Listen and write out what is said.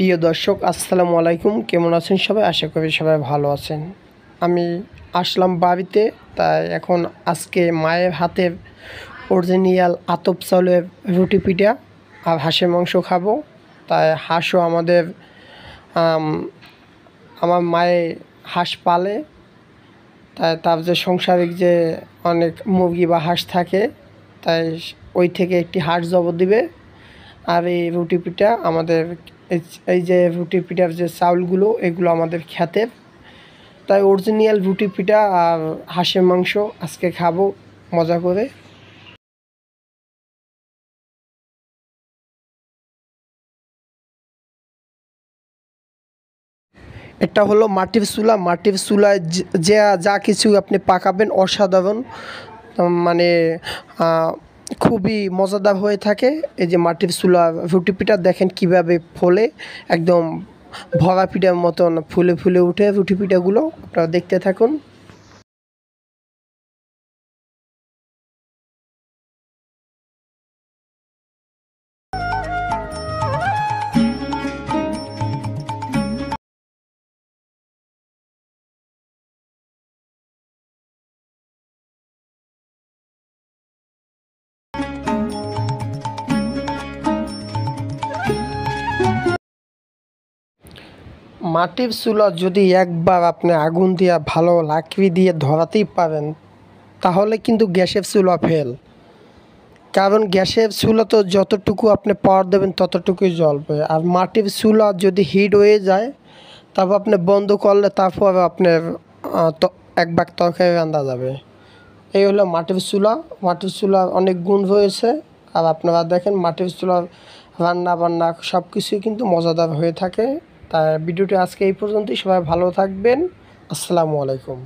প্রিয় দর্শক আসসালামু আলাইকুম, কেমন আছেন সবাই? আশা করি সবাই ভালো আছেন। আমি আসলাম বাড়িতে, তাই এখন আজকে মায়ের হাতের অরিজিনাল আতপ চাউলের রুটি পিঠা আর হাঁসের মাংস খাবো। তাই হাঁসও আমার মায়ে হাঁস পালে, তাই তার যে সংসারিক যে অনেক মুরগি বা হাঁস থাকে, তাই ওই থেকে একটি হাঁস জবর দিবে। আর এই রুটি পিঠা আমাদের এই যে রুটি পিঠার যে চাউলগুলো, এগুলো আমাদের খেতের। তাই অরিজিনাল রুটি পিঠা আর হাঁসের মাংস আজকে খাবো মজা করে। এটা হলো মাটির চুলা। মাটির চুলায় যে যা কিছু আপনি পাকাবেন অসাধারণ, মানে খুবই মজাদার হয়ে থাকে। এই যে মাটির চুলা রুটি পিঠা দেখেন কিভাবে ফোলে, একদম ভরা পিঠার মতন ফুলে ফুলে উঠে রুটি পিঠাগুলো। আপনারা দেখতে থাকুন। মাটির চুলা যদি একবার আপনি আগুন দিয়ে ভালো লাকড়ি দিয়ে ধরাতেই পারেন, তাহলে কিন্তু গ্যাসের চুলা ফেল। কারণ গ্যাসের চুলা তো যতটুকু আপনি পাওয়ার দেবেন ততটুকুই জ্বলবে, আর মাটির চুলা যদি হিট হয়ে যায় তারপর আপনি বন্ধ করলে তারপর আপনার এক ভাগ তরকারি রান্না যাবে। এই হলো মাটির চুলা। মাটির চুলা অনেক গুণ রয়েছে, আর আপনারা দেখেন মাটির চুলার রান্না বান্না সব কিছুই কিন্তু মজাদার হয়ে থাকে। তাই ভিডিওটি আজকে এই পর্যন্তই। সবাই ভালো থাকবেন। আসসালামু আলাইকুম।